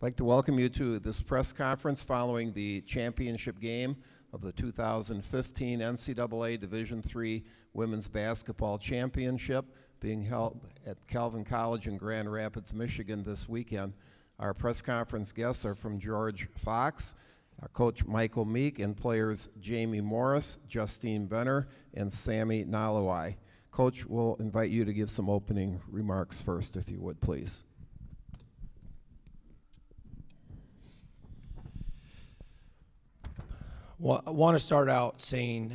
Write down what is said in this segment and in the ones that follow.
I'd like to welcome you to this press conference following the championship game of the 2015 NCAA Division III Women's Basketball Championship being held at Calvin College in Grand Rapids, Michigan this weekend. Our press conference guests are from George Fox, our coach Michael Meek, and players Jamie Morris, Justine Benner, and Sammy Nalawai. Coach, we'll invite you to give some opening remarks first, if you would, please. Well, I want to start out saying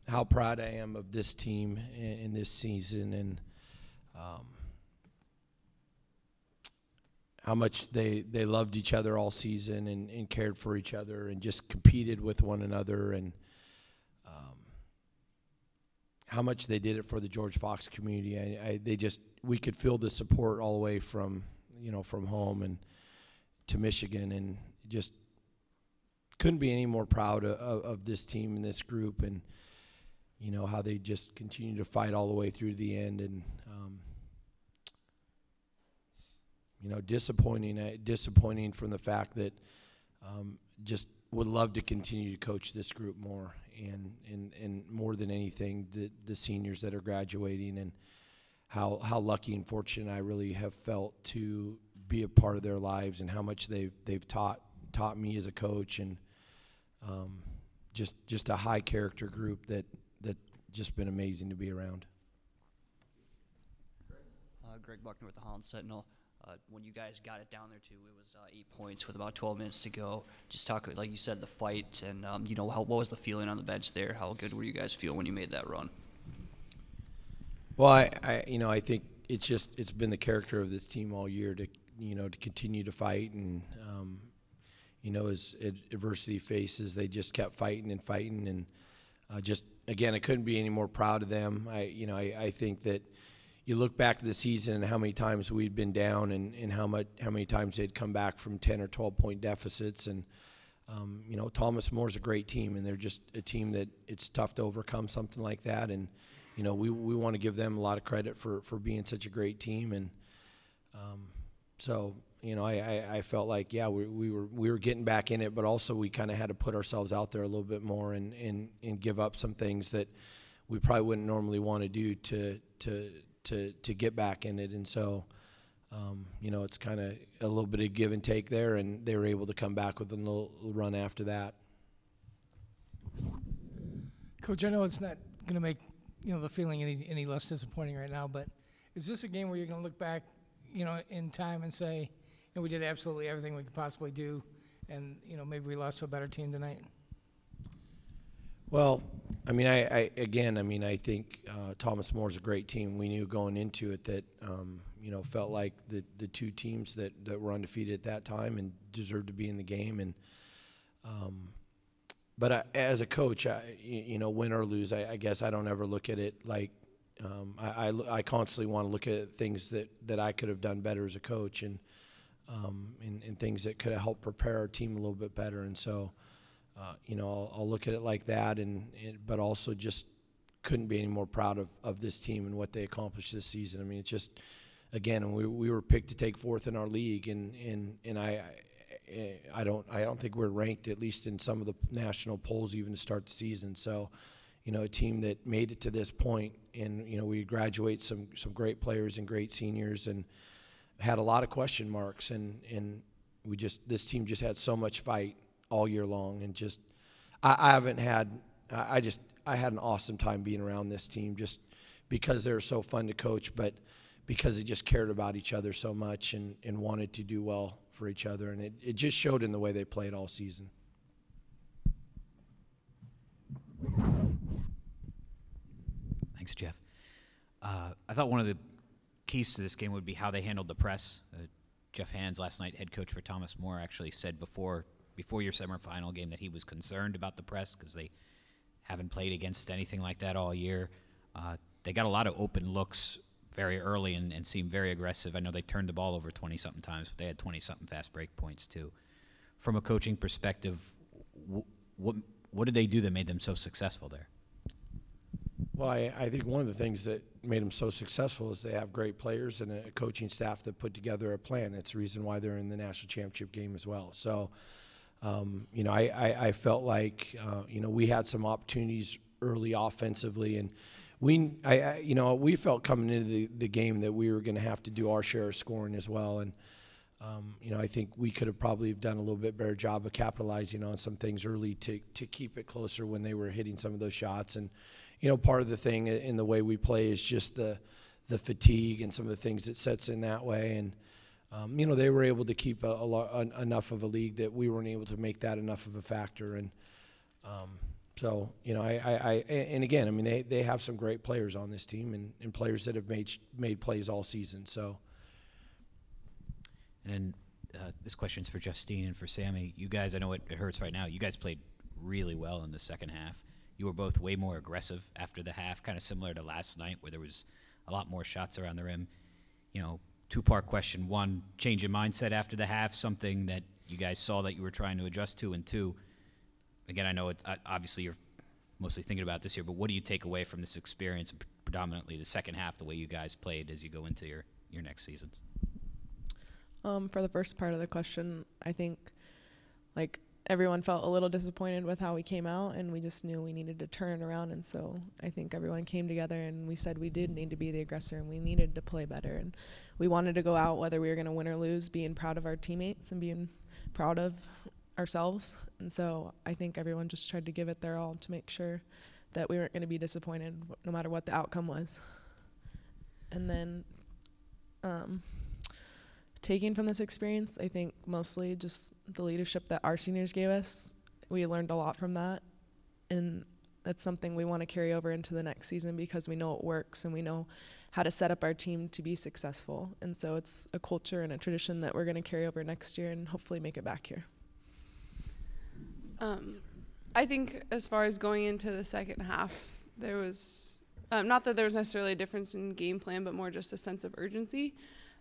how proud I am of this team in this season, and how much they loved each other all season and cared for each other and just competed with one another, and how much they did it for the George Fox community. We could feel the support all the way from from home and to Michigan, and just couldn't be any more proud of this team and this group, and how they just continue to fight all the way through the end. And disappointing from the fact that just would love to continue to coach this group more, and more than anything, the seniors that are graduating, and how lucky and fortunate I really have felt to be a part of their lives, and how much they've taught me as a coach, and just a high character group that just been amazing to be around. Greg Buckner with the Holland Sentinel. When you guys got it down there too, it was 8 points with about 12 minutes to go. Just talk, like you said, the fight, and what was the feeling on the bench there? How good were you guys feel when you made that run? Well, I think it's been the character of this team all year to continue to fight, and as adversity faces, they just kept fighting and fighting, and again, I couldn't be any more proud of them. I think that you look back to the season and how many times we'd been down, and how many times they'd come back from 10 or 12 point deficits, and Thomas More's a great team, and they're just a team that it's tough to overcome something like that, and we want to give them a lot of credit for being such a great team, and so I felt like, yeah, we were getting back in it, but also we kind of had to put ourselves out there a little bit more, and give up some things that we probably wouldn't normally want to do to get back in it. And so it's kind of a little bit of give and take there, and they were able to come back with a little run after that. Coach, I know it's not going to make the feeling any less disappointing right now, but is this a game where you're going to look back in time and say, we did absolutely everything we could possibly do, and maybe we lost to a better team tonight? Well, I think Thomas More's a great team. We knew going into it that felt like the two teams that were undefeated at that time and deserved to be in the game. And but as a coach, win or lose, I guess I don't ever look at it like I constantly want to look at things that I could have done better as a coach, and things that could have helped prepare our team a little bit better. And so I'll look at it like that, but also just couldn't be any more proud of this team and what they accomplished this season. I mean, it's just, again, we were picked to take fourth in our league, and I don't think we're ranked, at least in some of the national polls, even to start the season. So a team that made it to this point, and we graduate some great players and great seniors, and had a lot of question marks, and this team just had so much fight all year long, and just I had an awesome time being around this team, just because they're so fun to coach, but because they just cared about each other so much, and wanted to do well for each other, and it just showed in the way they played all season. Thanks, Jeff. I thought one of the keys to this game would be how they handled the press. Jeff Hands, last night, head coach for Thomas More, actually said before your semifinal game that he was concerned about the press because they haven't played against anything like that all year. They got a lot of open looks very early and seemed very aggressive. I know they turned the ball over 20-something times, but they had 20-something fast break points too. From a coaching perspective, what did they do that made them so successful there? Well, I think one of the things that made them so successful is they have great players and a coaching staff that put together a plan. It's the reason why they're in the national championship game as well. So, you know, I felt like, you know, we had some opportunities early offensively, and you know, we felt coming into the game that we were going to have to do our share of scoring as well. And, you know, I think we could have probably done a little bit better job of capitalizing on some things early to keep it closer when they were hitting some of those shots. And, you know, part of the thing in the way we play is just the fatigue and some of the things that sets in that way. And, you know, they were able to keep enough of a lead that we weren't able to make that enough of a factor. And so, you know, and again, I mean, they have some great players on this team and players that have made plays all season. So. And this question's for Justine and for Sammy. You guys, I know it hurts right now. You guys played really well in the second half. You were both way more aggressive after the half, kind of similar to last night where there was a lot more shots around the rim. You know, two-part question. One, change in mindset after the half, something that you guys saw that you were trying to adjust to. And two, again, I know it's obviously you're mostly thinking about this year, but what do you take away from this experience, predominantly the second half, the way you guys played as you go into your next seasons? For the first part of the question, I think like everyone felt a little disappointed with how we came out, and we just knew we needed to turn it around. And so I think everyone came together and we said we did need to be the aggressor and we needed to play better. And we wanted to go out, whether we were going to win or lose, being proud of our teammates and being proud of ourselves. And so I think everyone just tried to give it their all to make sure that we weren't going to be disappointed no matter what the outcome was. And then taking from this experience, I think mostly just the leadership that our seniors gave us. We learned a lot from that, and that's something we want to carry over into the next season because we know it works and we know how to set up our team to be successful. And so it's a culture and a tradition that we're going to carry over next year and hopefully make it back here. I think as far as going into the second half, there was not that there was necessarily a difference in game plan, but more just a sense of urgency.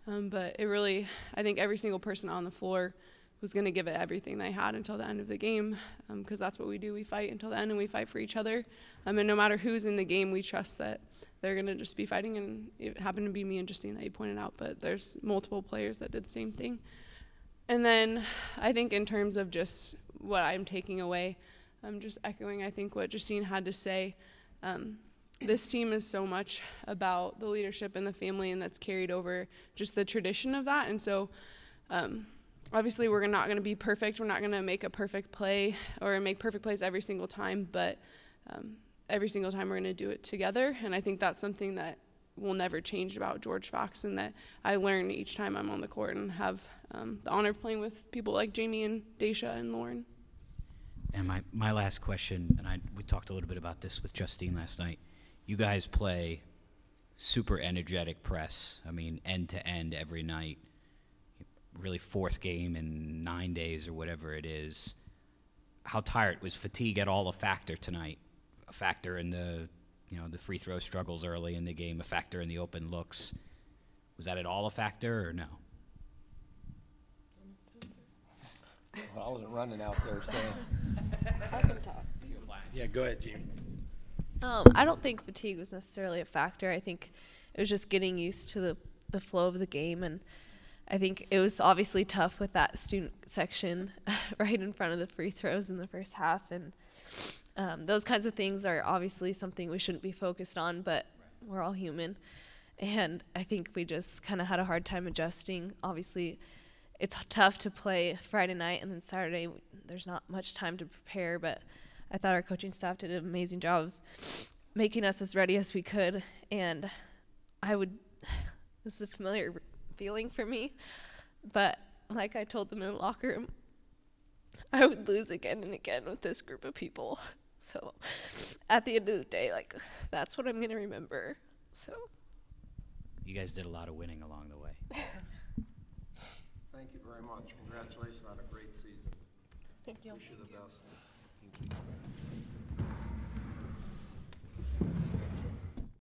But it really, I think every single person on the floor was going to give it everything they had until the end of the game, because that's what we do. We fight until the end, and we fight for each other. And no matter who's in the game, we trust that they're going to just be fighting. And it happened to be me and Justine that you pointed out, but there's multiple players that did the same thing. And then I think in terms of just what I'm taking away, I'm just echoing, I think, what Justine had to say. This team is so much about the leadership and the family, and that's carried over just the tradition of that. And so obviously we're not going to be perfect. We're not going to make a perfect play or make perfect plays every single time, but every single time we're going to do it together. And I think that's something that will never change about George Fox, and that I learn each time I'm on the court and have the honor of playing with people like Jamie and Daisha and Lauren. And my last question, and we talked a little bit about this with Justine last night. You guys play super energetic press. I mean, end to end every night. Really fourth game in 9 days or whatever it is. How tired was fatigue at all a factor tonight? A factor in the free throw struggles early in the game, a factor in the open looks. Was that at all a factor or no? Well, I wasn't running out there, so. I can talk. Yeah, go ahead, Jamie. I don't think fatigue was necessarily a factor. I think it was just getting used to the flow of the game, and I think it was obviously tough with that student section right in front of the free throws in the first half, and those kinds of things are obviously something we shouldn't be focused on, but we're all human, and I think we just kind of had a hard time adjusting. Obviously, it's tough to play Friday night, and then Saturday there's not much time to prepare, but I thought our coaching staff did an amazing job of making us as ready as we could. And this is a familiar feeling for me, but like I told them in the locker room, I would lose again and again with this group of people. So at the end of the day, like, that's what I'm going to remember. So You guys did a lot of winning along the way. Thank you very much. Congratulations on a great season. Thank you. Wish you the best. Thank you.